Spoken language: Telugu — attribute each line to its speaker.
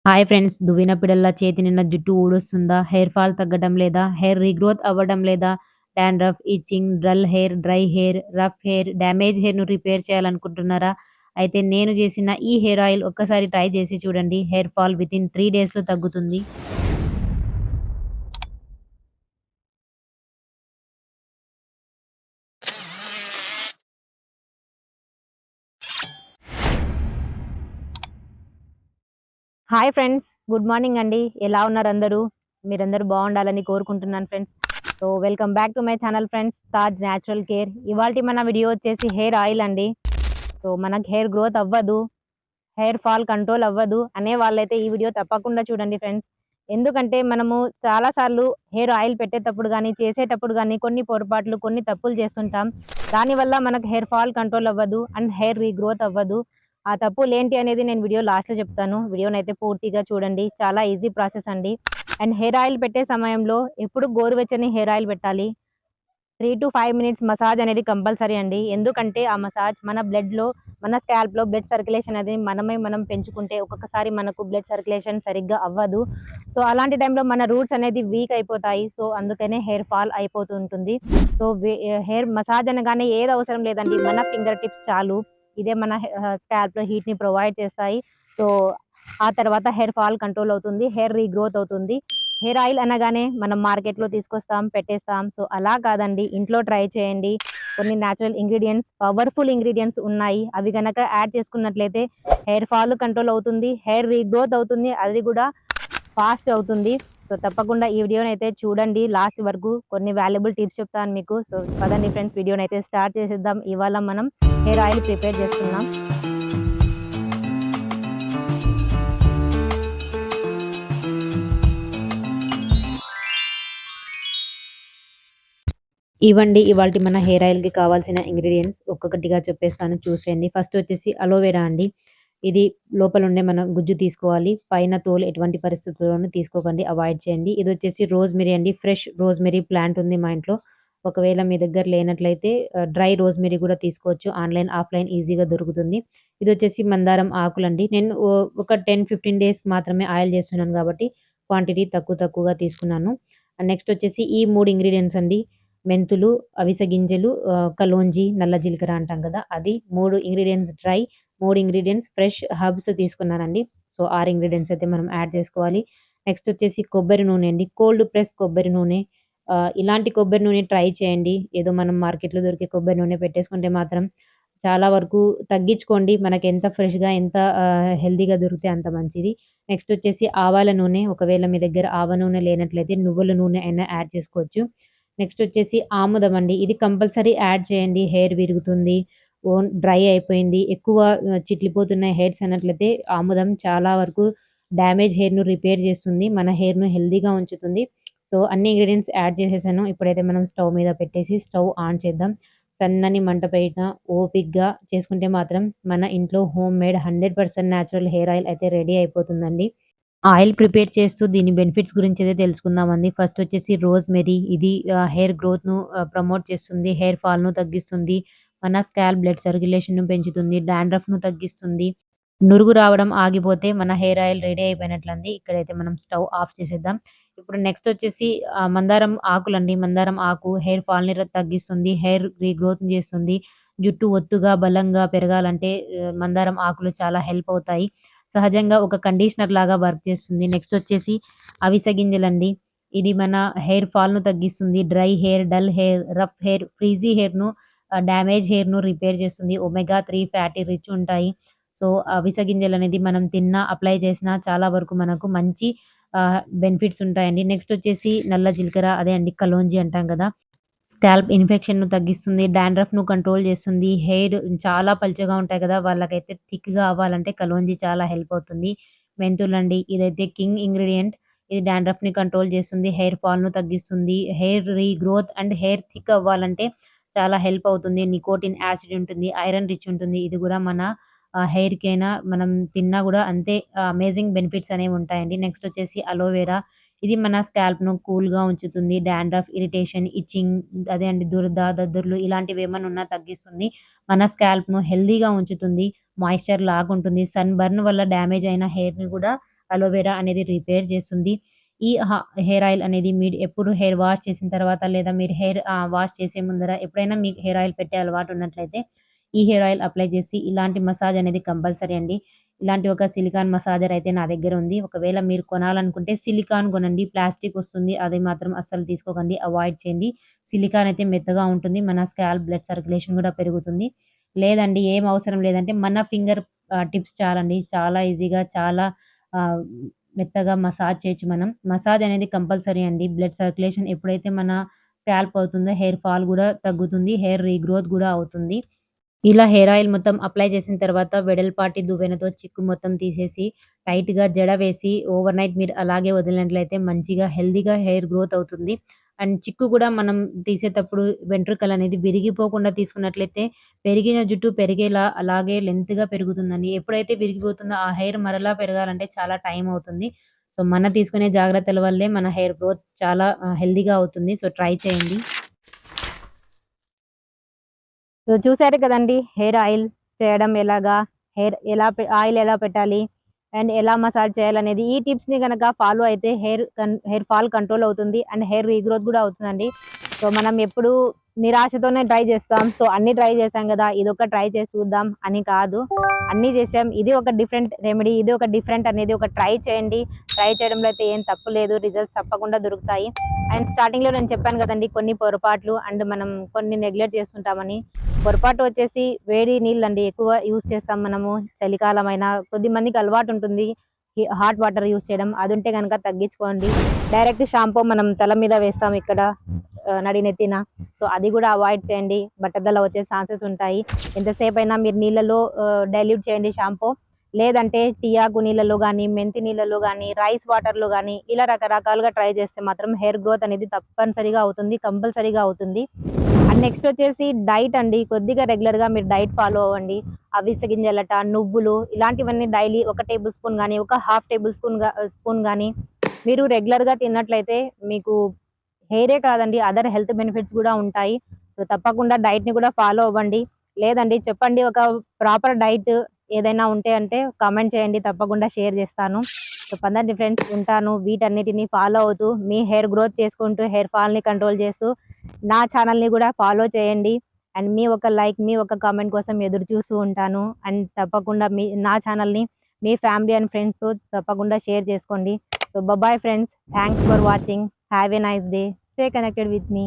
Speaker 1: Hi friends. దువ్వినప్పుడల్లా చేతి నిండా జుట్టు ఊడొస్తుందా? హెయిర్ ఫాల్ తగ్గడం లేదా? హెయిర్ రీగ్రోత్ అవ్వడం లేదా? Dandruff, itching, dull hair, dry hair, rough hair, damage హెయిర్‌ను రిపేర్ చేయాలనుకుంటున్నారా? అయితే నేను చేసిన ఈ హెయిర్ ఆయిల్ ఒక్కసారి ట్రై చేసి చూడండి. హెయిర్ ఫాల్ వితిన్ 3 డేస్‌లో తగ్గుతుంది. Hi friends. గుడ్ మార్నింగ్ అండి. ఎలా ఉన్నారు అందరూ? మీరందరూ బావుండాలని కోరుకుంటున్నాను friends. So, welcome back to my channel friends, Taj natural care. ఇవాల్టి మన వీడియో వచ్చేసి హెయిర్ ఆయిల్ అండి. సో, మనకు హెయిర్ గ్రోత్ అవ్వదు, హెయిర్ ఫాల్ కంట్రోల్ అవ్వదు అనే వాళ్ళైతే ఈ వీడియో తప్పకుండా చూడండి ఫ్రెండ్స్. ఎందుకంటే మనము చాలా సార్లు హెయిర్ ఆయిల్ పెట్టేటప్పుడు గానీ, చేసేటప్పుడు గానీ కొన్ని పొరపాట్లు, కొన్ని తప్పులు చేస్తుంటాం. దానివల్ల మనకు హెయిర్ ఫాల్ కంట్రోల్ అవ్వదు అండ్ హెయిర్ రీగ్రోత్ అవ్వదు. ఆ తప్పులేంటి అనేది నేను వీడియో లాస్ట్‌లో చెప్తాను. వీడియోనైతే పూర్తిగా చూడండి. చాలా ఈజీ ప్రాసెస్ అండి. అండ్ హెయిర్ ఆయిల్ పెట్టే సమయంలో ఎప్పుడు గోరువెచ్చని హెయిర్ ఆయిల్ పెట్టాలి. 3-5 మినిట్స్ మసాజ్ అనేది కంపల్సరీ అండి. ఎందుకంటే ఆ మసాజ్ మన బ్లడ్‌లో, మన స్కాల్ప్‌లో బ్లడ్ సర్క్యులేషన్ అనేది మనం పెంచుకుంటే ఒక్కొక్కసారి మనకు బ్లడ్ సర్క్యులేషన్ సరిగ్గా అవ్వదు. సో, అలాంటి టైంలో మన రూట్స్ అనేది వీక్ అయిపోతాయి. సో, అందుకనే హెయిర్ ఫాల్ అయిపోతూ ఉంటుంది. సో, హెయిర్ మసాజ్ అనగానే ఏది అవసరం లేదండి. మన ఫింగర్ టిప్స్ చాలు. ఇదే మన స్కాల్ప్‌లో హీట్‌ని ప్రొవైడ్ చేస్తాయి. సో, ఆ తర్వాత హెయిర్ ఫాల్ కంట్రోల్ అవుతుంది. హెయిర్ రీగ్రోత్ అవుతుంది. హెయిర్ ఆయిల్ అనగానే మనం మార్కెట్‌లో తీసుకొస్తాం, పెట్టేస్తాం. సో, అలా కాదండి. ఇంట్లో ట్రై చేయండి. కొన్ని న్యాచురల్ ఇంగ్రీడియెంట్స్, పవర్‌ఫుల్ ఇంగ్రీడియెంట్స్ ఉన్నాయి. అవి గనక యాడ్ చేసుకున్నట్లయితే హెయిర్ ఫాల్ కంట్రోల్ అవుతుంది. హెయిర్ రీగ్రోత్ అవుతుంది. అది కూడా ఫాస్ట్ అవుతుంది. సో, తప్పకుండా ఈ వీడియోనైతే చూడండి లాస్ట్ వరకు. కొన్ని వాల్యుబుల్ టిప్స్ చెప్తాను మీకు. సో, పదండి ఫ్రెండ్స్, వీడియోనైతే స్టార్ట్ చేసేద్దాం. ఇవాళ మనం హెయిర్ ఆయిల్ ప్రిపేర్ చేసుకుందాం. ఇవండి ఇవాల్టి మన హెయిర్ ఆయిల్‌కి కావాల్సిన ఇంగ్రీడియెంట్స్. ఒక్కొక్కటిగా చెప్పేస్తాను, చూసేయండి. ఫస్ట్ వచ్చేసి అలోవెరా అండి. ఇది లోపలుండే మన గుజ్జు తీసుకోవాలి. పైన తోలు ఎటువంటి పరిస్థితుల్లోనూ తీసుకోకండి. అవాయిడ్ చేయండి. ఇదొచ్చేసి రోజ్‌మెరీ అండి. ఫ్రెష్ రోజ్‌మెరీ ప్లాంట్ ఉంది మా ఇంట్లో. ఒకవేళ మీ దగ్గర లేనట్లయితే డ్రై రోజ్‌మెరీ కూడా తీసుకోవచ్చు. ఆన్‌లైన్, ఆఫ్‌లైన్ ఈజీగా దొరుకుతుంది. ఇదొచ్చేసి మందారం ఆకులండి. నేను ఒక 10-15 డేస్‌కి మాత్రమే ఆయిల్ చేస్తున్నాను కాబట్టి క్వాంటిటీ తక్కువగా తీసుకున్నాను. నెక్స్ట్ వచ్చేసి ఈ 3 ఇంగ్రీడియెంట్స్ అండి. మెంతులు, అవిసె గింజలు, కలోంజి, నల్ల జీలకర్ర అంటాం కదా! అది. 3 ingredients dry, 3 ingredients fresh herbs తీసుకున్నానండి. సో, 6 ఇంగ్రీడియెంట్స్ అయితే మనం యాడ్ చేసుకోవాలి. నెక్స్ట్ వచ్చేసి కొబ్బరి నూనె అండి. కోల్డ్ ప్రెస్ కొబ్బరి నూనె. ఇలాంటి కొబ్బరి నూనె ట్రై చేయండి. ఏదో మనం మార్కెట్‌లో దొరికే కొబ్బరి నూనె పెట్టేసుకుంటే మాత్రం చాలా వరకు తగ్గించుకోండి. మనకెంత ఫ్రెష్‌గా, ఎంత హెల్తీగా దొరికితే అంత మంచిది. నెక్స్ట్ వచ్చేసి ఆవాల నూనె. ఒకవేళ మీ దగ్గర ఆవ నూనె లేనట్లయితే నువ్వుల నూనె అయినా యాడ్ చేసుకోవచ్చు. నెక్స్ట్ వచ్చేసి ఆముదం అండి. ఇది కంపల్సరీ యాడ్ చేయండి. హెయిర్ విరుగుతుంది, డ్రై అయిపోయింది, ఎక్కువ చిట్లిపోతున్న హెయిర్స్ అన్నట్లయితే ఆముదం చాలా వరకు డ్యామేజ్ హెయిర్‌ను రిపేర్ చేస్తుంది. మన హెయిర్‌ను హెల్తీగా ఉంచుతుంది. సో, అన్ని ఇంగ్రీడియెంట్స్ యాడ్ చేసేసాను. ఇప్పుడైతే మనం స్టవ్ మీద పెట్టేసి స్టవ్ ఆన్ చేద్దాం. సన్నని మంట పైన ఓపికగా చేసుకుంటే మాత్రం మన ఇంట్లో home made 100% natural hair oil అయితే రెడీ అయిపోతుందండి. ఆయిల్ ప్రిపేర్ చేస్తూ దీని బెనిఫిట్స్ గురించైతే తెలుసుకుందామండి. ఫస్ట్ వచ్చేసి రోజ్‌మెరీ. ఇది హెయిర్ గ్రోత్‌ను ప్రమోట్ చేస్తుంది. హెయిర్ ఫాల్‌ను తగ్గిస్తుంది. మన స్కాల్ప్ బ్లడ్ సర్క్యులేషన్‌ను పెంచుతుంది. డాండ్రఫ్‌ను తగ్గిస్తుంది. నురుగు రావడం ఆగిపోతే మన హెయిర్ ఆయిల్ రెడీ అయిపోయినట్లండి. ఇక్కడైతే మనం స్టవ్ ఆఫ్ చేసేద్దాం. ఇప్పుడు నెక్స్ట్ వచ్చేసి మందారం ఆకులండి. మందారం ఆకు హెయిర్ ఫాల్‌ని తగ్గిస్తుంది. హెయిర్ రీగ్రోత్‌ని చేస్తుంది. జుట్టు ఒత్తుగా, బలంగా పెరగాలంటే మందారం ఆకులు చాలా హెల్ప్ అవుతాయి. సహజంగా ఒక కండిషనర్ లాగా వర్క్ చేస్తుంది. నెక్స్ట్ వచ్చేసి అవిసె గింజలండి. ఇది మన హెయిర్ ఫాల్‌ను తగ్గిస్తుంది. Dry hair, dull hair, rough hair, frizzy హెయిర్‌ను, డ్యామేజ్ హెయిర్‌ను రిపేర్ చేస్తుంది. ఒమెగా 3 ఫ్యాటీ రిచ్ ఉంటాయి. సో, అవిసె గింజలనేది మనం తిన్నా, అప్లై చేసినా చాలా వరకు మనకు మంచి బెనిఫిట్స్ ఉంటాయండి. నెక్స్ట్ వచ్చేసి నల్ల జీలకర్ర, అదే అండి కలోంజి అంటాం కదా! స్కాల్ప్ ఇన్ఫెక్షన్‌ను తగ్గిస్తుంది. డాండ్రఫ్‌ను కంట్రోల్ చేస్తుంది. హెయిర్ చాలా పలుచగా ఉంటాయి కదా! వాళ్ళకైతే థిక్‌గా అవ్వాలంటే కలోంజి చాలా హెల్ప్ అవుతుంది. మెంతులండి. ఇదైతే కింగ్ ఇంగ్రీడియెంట్. ఇది డాండ్రఫ్‌ని కంట్రోల్ చేస్తుంది. హెయిర్ ఫాల్‌ను తగ్గిస్తుంది. Hair regrowth and hair thick అవ్వాలంటే చాలా హెల్ప్ అవుతుంది. నికోటిన్ యాసిడ్ ఉంటుంది. ఐరన్ రిచ్ ఉంటుంది. ఇది కూడా మన హెయిర్‌కైనా మనం తిన్నా కూడా అంతే అమేజింగ్ బెనిఫిట్స్ అనేవి ఉంటాయండి. నెక్స్ట్ వచ్చేసి అలోవెరా. ఇది మన స్కాల్ప్‌ను కూల్‌గా ఉంచుతుంది. డాండ్రఫ్, ఇరిటేషన్, ఇచింగ్, అదే అండి దురద, దద్దుర్లు ఇలాంటివేమన్నా ఉన్నా తగ్గిస్తుంది. మన స్కాల్ప్‌ను హెల్తీగా ఉంచుతుంది. మాయిశ్చర్ లాగుంటుంది. సన్ బర్న్ వల్ల డ్యామేజ్ అయిన హెయిర్‌ని గూడా అలోవెరా అనేది రిపేర్ చేస్తుంది. ఈ హెయిర్ ఆయిల్ అనేది మీరు ఎప్పుడు హెయిర్ వాష్ చేసిన తర్వాత లేదా మీరు హెయిర్ వాష్ చేసే ముందర ఎప్పుడైనా మీకు హెయిర్ ఆయిల్ పెట్టే అలవాటు ఉన్నట్లయితే ఈ హెయిర్ ఆయిల్ అప్లై చేసి ఇలాంటి మసాజ్ అనేది కంపల్సరీ అండి. ఇలాంటి ఒక సిలికాన్ మసాజర్ అయితే నా దగ్గర ఉంది. ఒకవేళ మీరు కొనాలనుకుంటే సిలికాన్ కొనండి. ప్లాస్టిక్ వస్తుంది. అది మాత్రం అస్సలు తీసుకోకండి. అవాయిడ్ చేయండి. సిలికాన్ అయితే మెత్తగా ఉంటుంది. మన స్కాల్ప్ బ్లడ్ సర్క్యులేషన్ కూడా పెరుగుతుంది. లేదండి ఏం అవసరం లేదంటే మన ఫింగర్ టిప్స్ చాలండి. చాలా ఈజీగా చాలా ఆహ్, మెత్తగా మసాజ్ చేయొచ్చు మనం. మసాజ్ అనేది కంపల్సరీ అండి. బ్లడ్ సర్క్యులేషన్ ఎప్పుడైతే మన స్కాల్ప్ అవుతుందో హెయిర్ ఫాల్ గూడా తగ్గుతుంది. హెయిర్ రీగ్రోత్ గూడా అవుతుంది. ఇలా హెయిర్ ఆయిల్ మొత్తం అప్లై చేసిన తర్వాత వెడల్పాటి దువ్వెనతో చిక్కు మొత్తం తీసేసి టైట్‌గా జడ వేసి ఓవర్‌నైట్ మీరు అలాగే వదిలినట్లయితే మంచిగా హెల్తీగా హెయిర్ గ్రోత్ అవుతుంది. అండ్ చిక్కు కూడా మనం తీసేటప్పుడు వెంట్రుకలనేది విరిగిపోకుండా తీసుకున్నట్లయితే పెరిగిన జుట్టు పెరిగేలా అలాగే లెంగ్త్‌గా పెరుగుతుందండి. ఎప్పుడైతే విరిగిపోతుందో ఆ హెయిర్ మరలా పెరగాలంటే చాలా టైం అవుతుంది. సో, మనం తీసుకునే జాగ్రత్తల వల్లే మన హెయిర్ గ్రోత్ చాలా హెల్తీగా అవుతుంది. సో, ట్రై చేయండి. సో, చూసారు కదండీ! హెయిర్ ఆయిల్ చేయడం ఎలాగా? హెయిర్ ఎలా ఆయిల్ ఎలా పెట్టాలి? అండ్ ఎలా మసాజ్ చేయాలనేది ఈ టిప్స్‌ని గనక ఫాలో అయితే హెయిర్ ఫాల్ కంట్రోల్ అవుతుంది. అండ్ హెయిర్ రీగ్రోత్ గూడా అవుతుందండి. సో, మనం ఎప్పుడూ నిరాశతోనే ట్రై చేస్తాం. సో, అన్నీ ట్రై చేసాం గదా! ఇదొక ట్రై చేసి చూద్దాం అని కాదు. అన్నీ చేసాం. ఇది ఒక డిఫరెంట్ రెమెడీ. ఇది ఒక డిఫరెంట్ అనేది ఒక ట్రై చేయండి. ట్రై చేయడంలో అయితే ఏం తప్పు లేదు. రిజల్ట్స్ తప్పకుండా దొరుకుతాయి. అండ్ స్టార్టింగ్‌లో నేను చెప్పాను గదండీ! కొన్ని పొరపాట్లు అండ్ మనం కొన్ని నెగ్లెక్ట్ చేస్తుంటామని. పొరపాటు వచ్చేసి వేడి నీళ్ళండి ఎక్కువ యూజ్ చేస్తాం మనము. చలికాలమైనా కొద్దిమందికి అలవాటుంటుంది. హాట్ వాటర్ యూజ్ చేయడం. అదుంటే గనక తగ్గించుకోండి. డైరెక్ట్ షాంపూ మనం తల మీద వేస్తాం ఇక్కడ నడినెత్తిన. సో, అది గూడా అవాయిడ్ చేయండి. బట్టతల వచ్చే ఛాన్సెస్ ఉంటాయి. ఎంతసేపైనా మీరు నీళ్ళలో డైల్యూట్ చేయండి షాంపూ. లేదంటే టీ ఆకు నీళ్ళలో గానీ, మెంతి నీళ్ళలో గానీ, రైస్ వాటర్‌లో గానీ ఇలా రకరకాలుగా ట్రై చేస్తే మాత్రం హెయిర్ గ్రోత్ అనేది తప్పనిసరిగా అవుతుంది. కంపల్సరీగా అవుతుంది. అండ్ నెక్స్ట్ వచ్చేసి డైట్ అండి. కొద్దిగా రెగ్యులర్‌గా మీరు డైట్ ఫాలో అవ్వండి. అవిసె గింజలట, నువ్వులు ఇలాంటివన్నీ డైలీ ఒక టేబుల్ స్పూన్ గానీ, ఒక హాఫ్ టేబుల్ స్పూన్ గానీ మీరు రెగ్యులర్‌గా తిన్నట్లయితే మీకు హెయిరే కాదండి అదర్ హెల్త్ బెనిఫిట్స్ గూడా ఉంటాయి. సో, తప్పకుండా డైట్‌ని గూడా ఫాలో అవ్వండి. లేదండి చెప్పండి ఒక ప్రాపర్ డైట్ ఏదైనా ఉంటే అంటే కామెంట్ చేయండి. తప్పకుండా షేర్ జేస్తాను. సో, పదండి ఫ్రెండ్స్ ఉంటాను. వీటన్నిటిని ఫాలో అవుతూ మీ హెయిర్ గ్రోత్ చేసుకుంటూ హెయిర్ ఫాల్‌ని కంట్రోల్ చేస్తూ నా ఛానల్‌ని గూడా ఫాలో చేయండి. అండ్ మీ ఒక లైక్, మీ ఒక కామెంట్ కోసం ఎదురు చూస్తూ ఉంటాను. అండ్ తప్పకుండా నా ఛానల్‌ని మీ ఫ్యామిలీ అండ్ ఫ్రెండ్స్‌తో తప్పకుండా షేర్ చేసుకోండి. So, bye friends. Thanks for watching. Have a nice day. Stay connected with me.